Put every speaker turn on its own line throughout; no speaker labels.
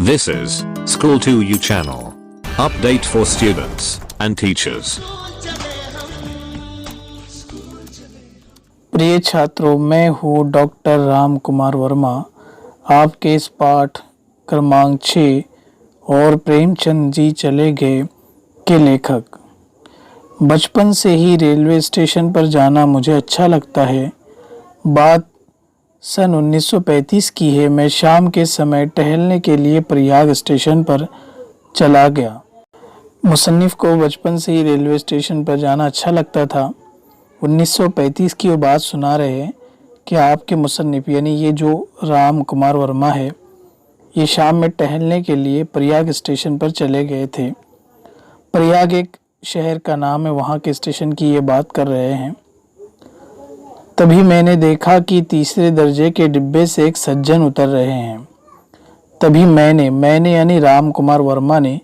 This is School to You channel. Update for students and teachers.
प्रिय छात्रों, मैं हूँ डॉक्टर राम कुमार वर्मा, आपके इस पाठ क्रमांक 6 और प्रेमचंद जी चले गए के लेखक। बचपन से ही रेलवे स्टेशन पर जाना मुझे अच्छा लगता है। बात सन 1935 की है। मैं शाम के समय टहलने के लिए प्रयाग स्टेशन पर चला गया। मुसन्निफ को बचपन से ही रेलवे स्टेशन पर जाना अच्छा लगता था। 1935 की वो बात सुना रहे हैं कि आपके मुसन्निफ यानी ये जो राम कुमार वर्मा है, ये शाम में टहलने के लिए प्रयाग स्टेशन पर चले गए थे। प्रयाग एक शहर का नाम है, वहाँ के स्टेशन की ये बात कर रहे हैं। तभी मैंने देखा कि तीसरे दर्जे के डिब्बे से एक सज्जन उतर रहे हैं। तभी मैंने यानी राम कुमार वर्मा ने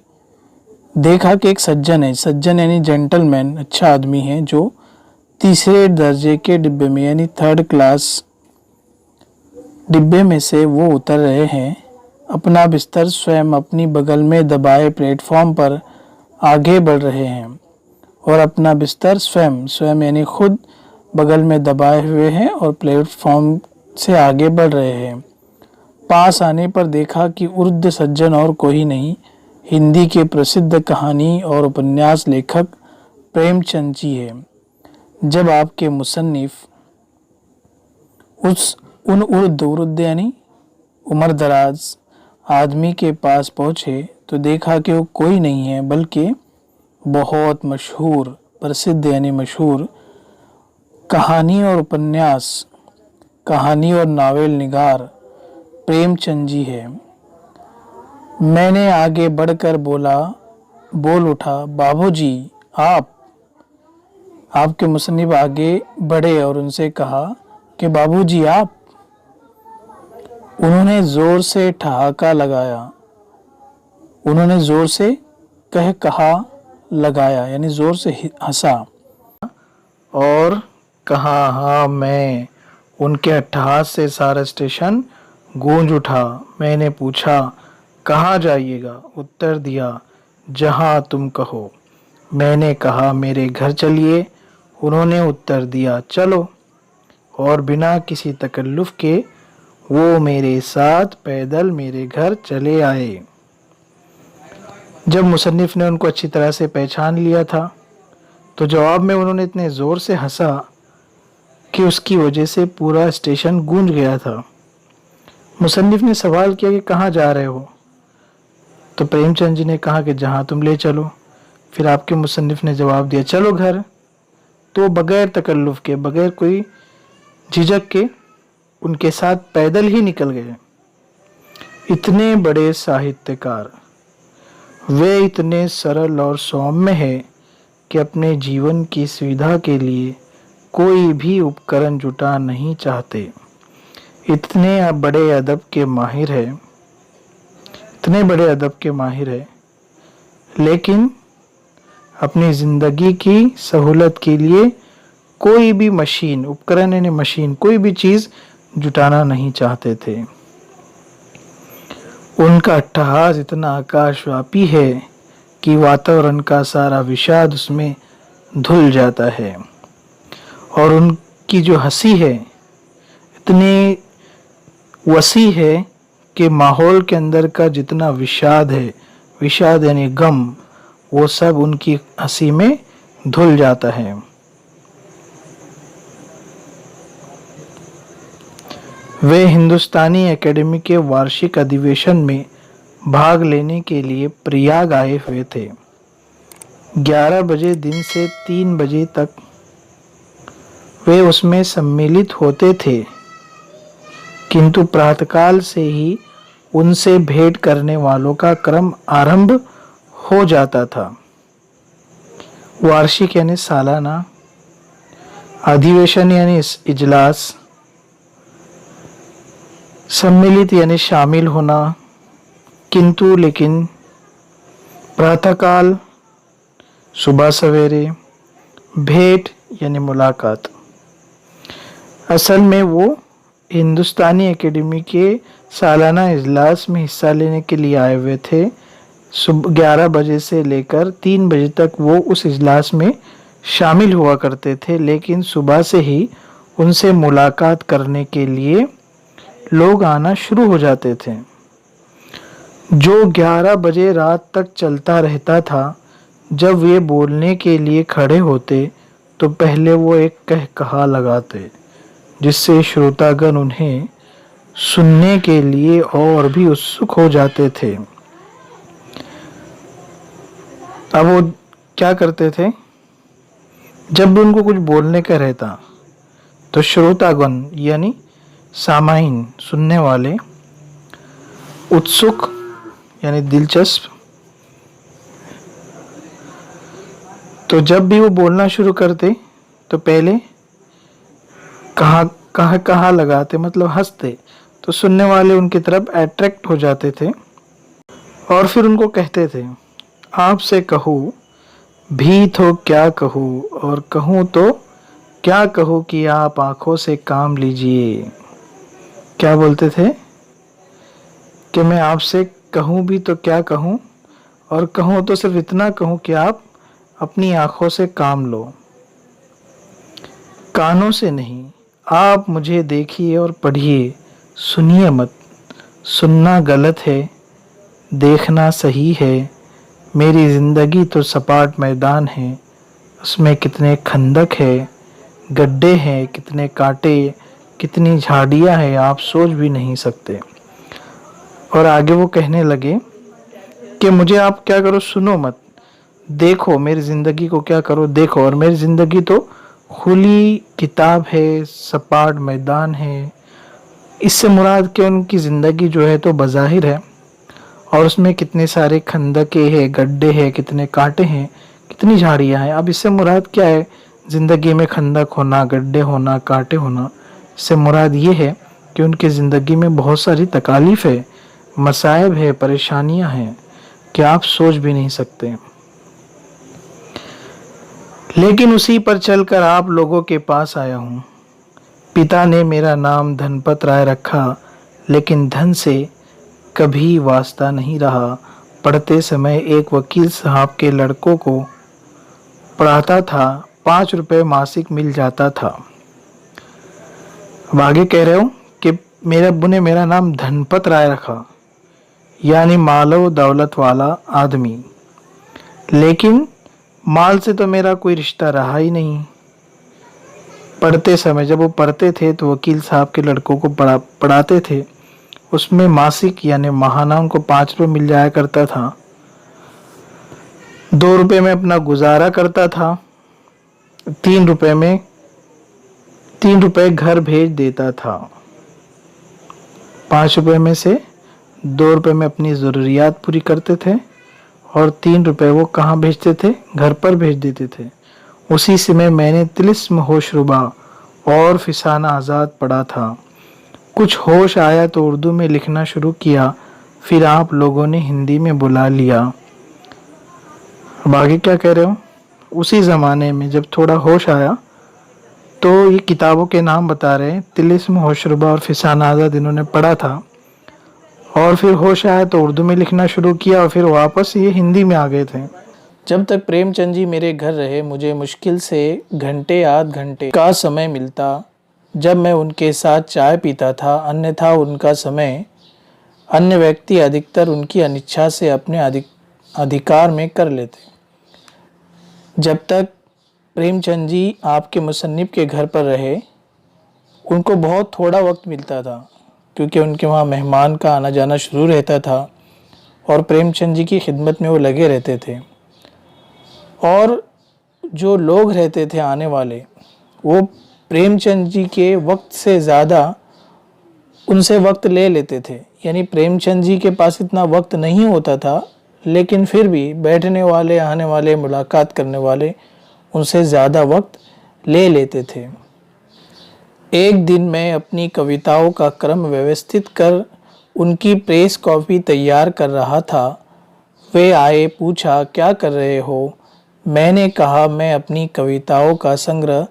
देखा कि एक सज्जन है। सज्जन यानी जेंटलमैन, अच्छा आदमी है, जो तीसरे दर्जे के डिब्बे में यानी थर्ड क्लास डिब्बे में से वो उतर रहे हैं। अपना बिस्तर स्वयं अपनी बगल में दबाए प्लेटफॉर्म पर आगे बढ़ रहे हैं और अपना बिस्तर स्वयं यानी खुद बगल में दबाए हुए हैं और प्लेटफॉर्म से आगे बढ़ रहे हैं। पास आने पर देखा कि वृद्ध सज्जन और कोई नहीं, हिंदी के प्रसिद्ध कहानी और उपन्यास लेखक प्रेमचंद जी है। जब आपके मुसन्निफ उन वृद्ध यानी उम्र दराज आदमी के पास पहुँचे तो देखा कि वो कोई नहीं है, बल्कि बहुत मशहूर, प्रसिद्ध यानी मशहूर कहानी और नावल निगार प्रेमचंद जी है। मैंने आगे बढ़कर बोल उठा, बाबूजी आप। आपके मुसन्निफ आगे बढ़े और उनसे कहा कि बाबूजी आप। उन्होंने जोर से ठहाका लगाया। उन्होंने जोर से कहा लगाया यानी जोर से हंसा और कहा हाँ मैं। उनके अट्टहास से सारा स्टेशन गूंज उठा। मैंने पूछा कहाँ जाइएगा? उत्तर दिया जहाँ तुम कहो। मैंने कहा मेरे घर चलिए। उन्होंने उत्तर दिया चलो। और बिना किसी तकल्लुफ़ के वो मेरे साथ पैदल मेरे घर चले आए। जब मुसन्निफ ने उनको अच्छी तरह से पहचान लिया था तो जवाब में उन्होंने इतने ज़ोर से हंसा कि उसकी वजह से पूरा स्टेशन गूंज गया था। मुसन्निफ ने सवाल किया कि कहाँ जा रहे हो? तो प्रेमचंद जी ने कहा कि जहाँ तुम ले चलो। फिर आपके मुसन्निफ ने जवाब दिया चलो घर। तो बगैर तकल्लुफ़ के, बगैर कोई झिझक के उनके साथ पैदल ही निकल गए। इतने बड़े साहित्यकार, वे इतने सरल और सौम्य है कि अपने जीवन की सुविधा के लिए कोई भी उपकरण जुटा नहीं चाहते। इतने बड़े अदब के माहिर है, लेकिन अपनी ज़िंदगी की सहूलत के लिए कोई भी उपकरण यानी मशीन, कोई भी चीज़ जुटाना नहीं चाहते थे। उनका अट्टहास इतना आकाशव्यापी है कि वातावरण का सारा विषाद उसमें धुल जाता है। और उनकी जो हंसी है इतनी वसी है कि माहौल के अंदर का जितना विषाद यानी गम, वो सब उनकी हंसी में धुल जाता है। वे हिंदुस्तानी एकेडमी के वार्षिक अधिवेशन में भाग लेने के लिए प्रयाग आए हुए थे। 11 बजे दिन से 3 बजे तक वे उसमें सम्मिलित होते थे, किंतु प्रातःकाल से ही उनसे भेंट करने वालों का क्रम आरंभ हो जाता था। वार्षिक यानी सालाना, अधिवेशन यानी इजलास, सम्मिलित यानी शामिल होना, किंतु लेकिन प्रातःकाल, सुबह सवेरे, भेंट यानी मुलाकात। असल में वो हिंदुस्तानी एकेडमी के सालाना इजलास में हिस्सा लेने के लिए आए हुए थे। सुबह 11 बजे से लेकर 3 बजे तक वो उस इजलास में शामिल हुआ करते थे, लेकिन सुबह से ही उनसे मुलाकात करने के लिए लोग आना शुरू हो जाते थे, जो 11 बजे रात तक चलता रहता था। जब वे बोलने के लिए खड़े होते तो पहले वो एक कहा लगाते, जिससे श्रोतागण उन्हें सुनने के लिए और भी उत्सुक हो जाते थे। अब वो क्या करते थे, जब भी उनको कुछ बोलने का रहता तो श्रोतागण यानी सामाईन, सुनने वाले, उत्सुक यानी दिलचस्प, तो जब भी वो बोलना शुरू करते तो पहले कहा लगाते, मतलब हंसते, तो सुनने वाले उनकी तरफ अट्रैक्ट हो जाते थे और फिर उनको कहते थे, आपसे कहूँ भी तो क्या कहूँ, और कहूँ तो क्या कहूँ कि आप आंखों से काम लीजिए। क्या बोलते थे कि मैं आपसे कहूँ भी तो क्या कहूँ, और कहूँ तो सिर्फ इतना कहूँ कि आप अपनी आंखों से काम लो, कानों से नहीं। आप मुझे देखिए और पढ़िए, सुनिए मत। सुनना गलत है, देखना सही है। मेरी ज़िंदगी तो सपाट मैदान है, उसमें कितने खंदक है, गड्ढे हैं, कितने कांटे, कितनी झाड़ियाँ हैं, आप सोच भी नहीं सकते। और आगे वो कहने लगे कि मुझे आप क्या करो, सुनो मत, देखो मेरी ज़िंदगी को क्या करो, देखो। और मेरी ज़िंदगी तो खुली किताब है, सपाट मैदान है। इससे मुराद कि उनकी ज़िंदगी जो है तो बज़ाहिर है, और उसमें कितने सारे खंदके हैं, गड्ढे हैं, कितने कांटे हैं, कितनी झाड़ियाँ हैं। अब इससे मुराद क्या है, ज़िंदगी में खंदक होना, गड्ढे होना, कांटे होना, इससे मुराद ये है कि उनकी ज़िंदगी में बहुत सारी तकालीफ है, मसाइब है, परेशानियाँ हैं कि आप सोच भी नहीं सकते। लेकिन उसी पर चलकर आप लोगों के पास आया हूँ। पिता ने मेरा नाम धनपत राय रखा, लेकिन धन से कभी वास्ता नहीं रहा। पढ़ते समय एक वकील साहब के लड़कों को पढ़ाता था, 5 रुपए मासिक मिल जाता था। अब आगे कह रहे हो कि मेरे अब्बू ने मेरा नाम धनपत राय रखा, यानी मालो दौलत वाला आदमी, लेकिन माल से तो मेरा कोई रिश्ता रहा ही नहीं। पढ़ते समय जब वो पढ़ते थे तो वकील साहब के लड़कों को पढ़ाते थे, उसमें मासिक यानी माहाना उनको 5 रुपये मिल जाया करता था। 2 रुपये में अपना गुजारा करता था, 3 रुपये घर भेज देता था। 5 रुपये में से 2 रुपये में अपनी ज़रूरियात पूरी करते थे, और 3 रुपये वो कहाँ भेजते थे, घर पर भेज देते थे। उसी समय मैंने तिलिस्म होशरुबा और फिसाना आज़ाद पढ़ा था। कुछ होश आया तो उर्दू में लिखना शुरू किया, फिर आप लोगों ने हिंदी में बुला लिया। अब आगे क्या कह रहे हो, उसी ज़माने में जब थोड़ा होश आया तो ये किताबों के नाम बता रहे हैं, तिलिस्म होशरुबा और फिसाना आज़ाद इन्होंने पढ़ा था, और फिर होश आया तो उर्दू में लिखना शुरू किया, और फिर वापस ये हिंदी में आ गए थे। जब तक प्रेमचंद जी मेरे घर रहे, मुझे मुश्किल से घंटे आध घंटे का समय मिलता जब मैं उनके साथ चाय पीता था, अन्यथा उनका समय अन्य व्यक्ति अधिकतर उनकी अनिच्छा से अपने अधिकार में कर लेते। जब तक प्रेमचंद जी आपके मुसन्निफ के घर पर रहे, उनको बहुत थोड़ा वक्त मिलता था, क्योंकि उनके वहाँ मेहमान का आना जाना शुरू रहता था और प्रेमचंद जी की खिदमत में वो लगे रहते थे। और जो लोग रहते थे आने वाले, वो प्रेमचंद जी के वक्त से ज़्यादा उनसे वक्त ले लेते थे। यानी प्रेमचंद जी के पास इतना वक्त नहीं होता था, लेकिन फिर भी बैठने वाले, आने वाले, मुलाकात करने वाले उनसे ज़्यादा वक्त ले लेते थे। एक दिन मैं अपनी कविताओं का क्रम व्यवस्थित कर उनकी प्रेस कॉपी तैयार कर रहा था। वे आए, पूछा क्या कर रहे हो। मैंने कहा मैं अपनी कविताओं का संग्रह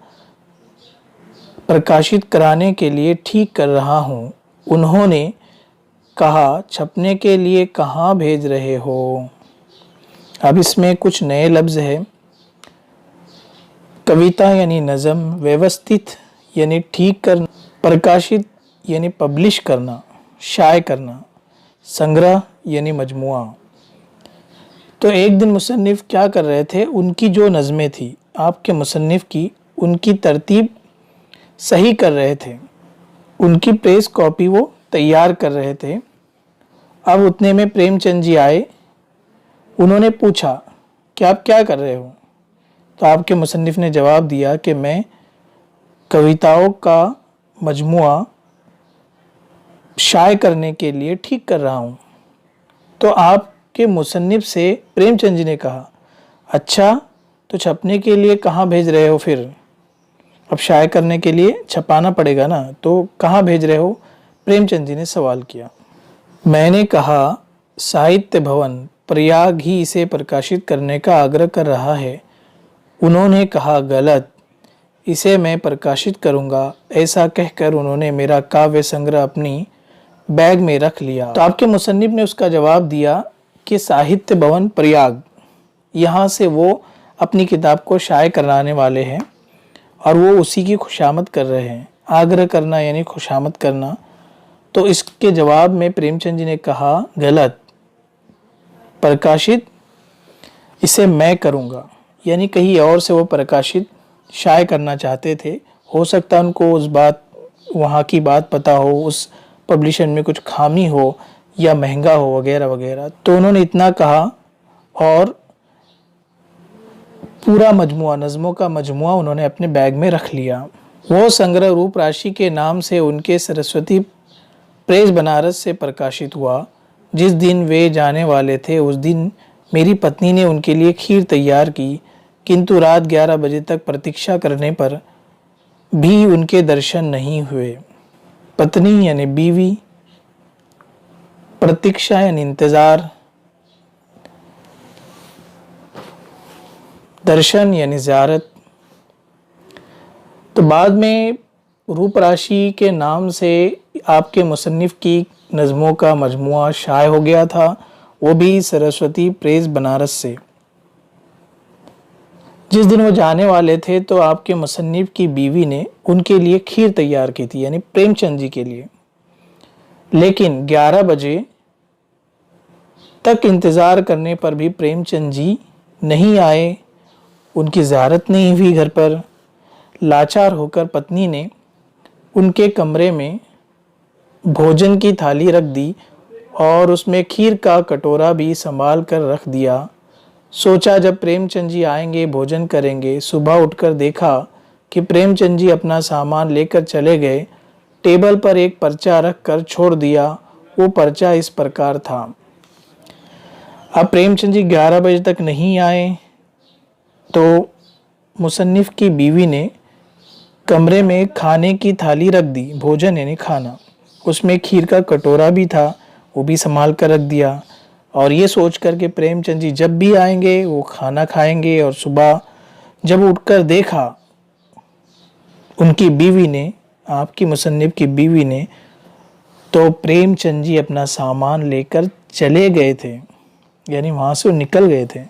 प्रकाशित कराने के लिए ठीक कर रहा हूँ। उन्होंने कहा, छपने के लिए कहाँ भेज रहे हो? अब इसमें कुछ नए लफ्ज़ है। कविता यानी नज़म, व्यवस्थित यानी ठीक करना, प्रकाशित यानी पब्लिश करना, शाये करना, संग्रह यानी मजमुआ। तो एक दिन मुसन्निफ़ क्या कर रहे थे, उनकी जो नज़में थी आपके मुसन्निफ़ की, उनकी तरतीब सही कर रहे थे, उनकी प्रेस कॉपी वो तैयार कर रहे थे। अब उतने में प्रेमचंद जी आए। उन्होंने पूछा कि आप क्या कर रहे हो? तो आपके मुसन्निफ़ ने जवाब दिया कि मैं कविताओं का मजमुआ शाये करने के लिए ठीक कर रहा हूँ। तो आपके मुसन्निफ़ से प्रेमचंद जी ने कहा, अच्छा तो छपने के लिए कहाँ भेज रहे हो फिर? अब शाये करने के लिए छपाना पड़ेगा ना, तो कहाँ भेज रहे हो? प्रेमचंद जी ने सवाल किया। मैंने कहा, साहित्य भवन प्रयाग ही इसे प्रकाशित करने का आग्रह कर रहा है। उन्होंने कहा, गलत, इसे मैं प्रकाशित करूँगा। ऐसा कहकर उन्होंने मेरा काव्य संग्रह अपनी बैग में रख लिया। तो आपके मुसन्निफ़ ने उसका जवाब दिया कि साहित्य भवन प्रयाग, यहाँ से वो अपनी किताब को शाये कराने वाले हैं और वो उसी की खुशामद कर रहे हैं। आग्रह करना यानी खुशामद करना। तो इसके जवाब में प्रेमचंद जी ने कहा, गलत, प्रकाशित इसे मैं करूँगा। यानी कहीं और से वो प्रकाशित शाये करना चाहते थे। हो सकता है उनको उस बात, वहाँ की बात पता हो, उस पब्लिशर में कुछ खामी हो या महंगा हो वगैरह वगैरह। तो उन्होंने इतना कहा और पूरा मजमुआ, नज़मों का मजमुआ उन्होंने अपने बैग में रख लिया। वो संग्रह रूप राशि के नाम से उनके सरस्वती प्रेस बनारस से प्रकाशित हुआ। जिस दिन वे जाने वाले थे उस दिन मेरी पत्नी ने उनके लिए खीर तैयार की, किंतु रात 11 बजे तक प्रतीक्षा करने पर भी उनके दर्शन नहीं हुए। पत्नी यानी बीवी, प्रतीक्षा यानी इंतज़ार, दर्शन यानी ज़ियारत। तो बाद में रूप राशि के नाम से आपके मुसन्निफ़ की नज़मों का मजमुआ शाये हो गया था, वो भी सरस्वती प्रेस बनारस से। जिस दिन वो जाने वाले थे तो आपके मुसन्निफ़ की बीवी ने उनके लिए खीर तैयार की थी, यानी प्रेमचंद जी के लिए। लेकिन 11 बजे तक इंतज़ार करने पर भी प्रेमचंद जी नहीं आए, उनकी ज़ियारत नहीं हुई घर पर। लाचार होकर पत्नी ने उनके कमरे में भोजन की थाली रख दी और उसमें खीर का कटोरा भी संभाल कर रख दिया। सोचा जब प्रेमचंद जी आएंगे भोजन करेंगे। सुबह उठकर देखा कि प्रेमचंद जी अपना सामान लेकर चले गए। टेबल पर एक पर्चा रख कर छोड़ दिया। वो पर्चा इस प्रकार था। अब प्रेमचंद जी 11 बजे तक नहीं आए तो मुसन्निफ़ की बीवी ने कमरे में खाने की थाली रख दी, भोजन यानी खाना, उसमें खीर का कटोरा भी था, वो भी संभाल कर रख दिया। और ये सोच कर के प्रेमचंद जी जब भी आएंगे वो खाना खाएंगे। और सुबह जब उठकर देखा उनकी बीवी ने, आपकी मुसन्निफ़ की बीवी ने, तो प्रेमचंद जी अपना सामान लेकर चले गए थे, यानी वहाँ से वो निकल गए थे।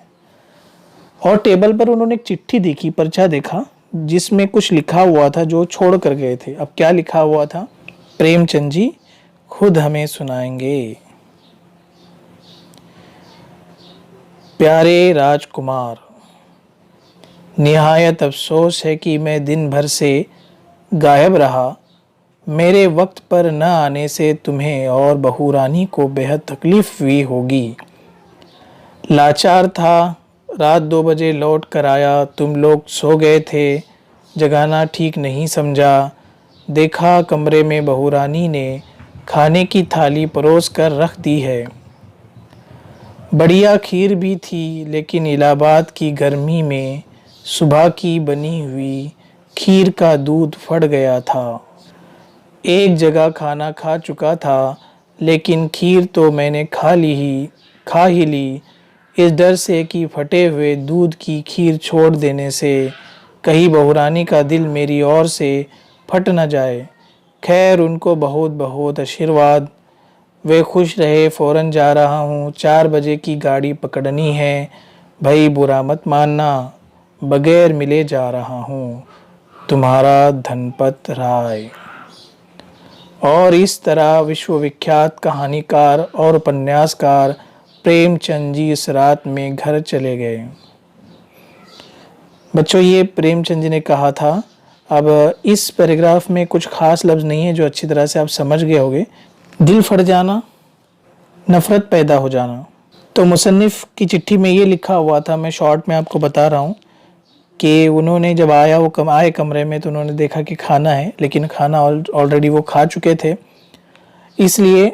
और टेबल पर उन्होंने एक चिट्ठी देखी, पर्चा देखा, जिसमें कुछ लिखा हुआ था जो छोड़ कर गए थे। अब क्या लिखा हुआ था प्रेमचंद जी खुद हमें सुनाएंगे। प्यारे राजकुमार, निहायत अफसोस है कि मैं दिन भर से गायब रहा। मेरे वक्त पर न आने से तुम्हें और बहू रानी को बेहद तकलीफ़ हुई होगी। लाचार था, रात 2 बजे लौट कर आया, तुम लोग सो गए थे, जगाना ठीक नहीं समझा। देखा कमरे में बहू रानी ने खाने की थाली परोस कर रख दी है। बढ़िया खीर भी थी, लेकिन इलाहाबाद की गर्मी में सुबह की बनी हुई खीर का दूध फट गया था। एक जगह खाना खा चुका था, लेकिन खीर तो मैंने खा ही ली, इस डर से कि फटे हुए दूध की खीर छोड़ देने से कहीं बहुरानी का दिल मेरी ओर से फट न जाए। खैर उनको बहुत बहुत आशीर्वाद। वे खुश रहे। फ़ौरन जा रहा हूँ, 4 बजे की गाड़ी पकड़नी है। भाई बुरा मत मानना, बगैर मिले जा रहा हूँ। तुम्हारा धनपत राय। और इस तरह विश्वविख्यात कहानीकार और उपन्यासकार प्रेमचंद जी इस रात में घर चले गए। बच्चों ये प्रेमचंद जी ने कहा था। अब इस पैराग्राफ में कुछ खास लफ्ज़ नहीं है जो अच्छी तरह से आप समझ गए होंगे। दिल फट जाना, नफ़रत पैदा हो जाना। तो मुसन्निफ़ की चिट्ठी में ये लिखा हुआ था, मैं शॉर्ट में आपको बता रहा हूँ कि उन्होंने जब आए कमरे में तो उन्होंने देखा कि खाना है, लेकिन खाना ऑलरेडी वो खा चुके थे। इसलिए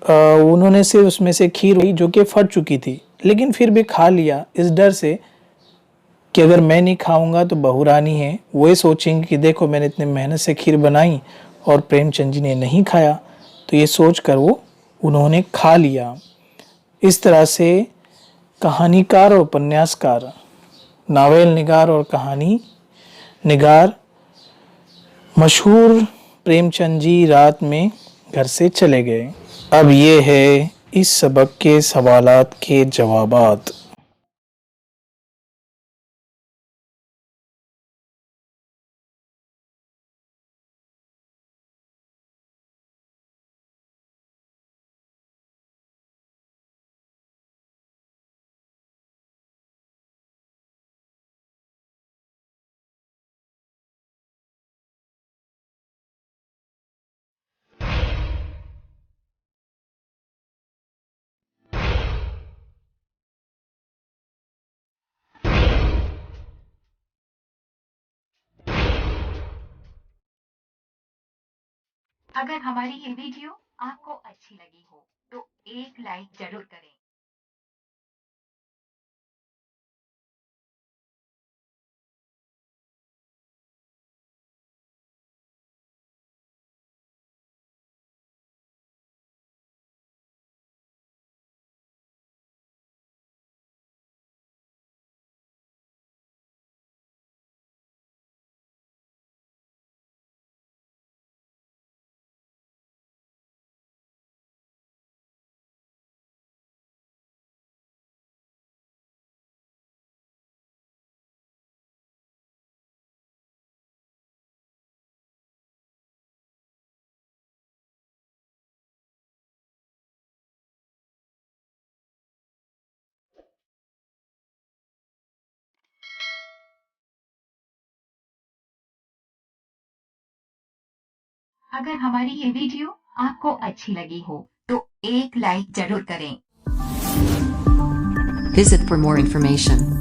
उन्होंने से उसमें से खीर हुई जो कि फट चुकी थी, लेकिन फिर भी खा लिया इस डर से कि अगर मैं नहीं खाऊंगा तो बहू रानी है, वो ये सोचेंगे कि देखो मैंने इतने मेहनत से खीर बनाई और प्रेमचंद जी ने नहीं खाया, तो ये सोच कर वो उन्होंने खा लिया। इस तरह से कहानीकार और उपन्यासकार, नावेल निगार और कहानी निगार मशहूर प्रेमचंद जी रात में घर से चले गए। अब ये है इस सबक के सवालात के जवाबात।
अगर हमारी ये वीडियो आपको अच्छी लगी हो तो एक लाइक जरूर करें। अगर हमारी ये वीडियो आपको अच्छी लगी हो तो एक लाइक जरूर करें।
Visit for more information.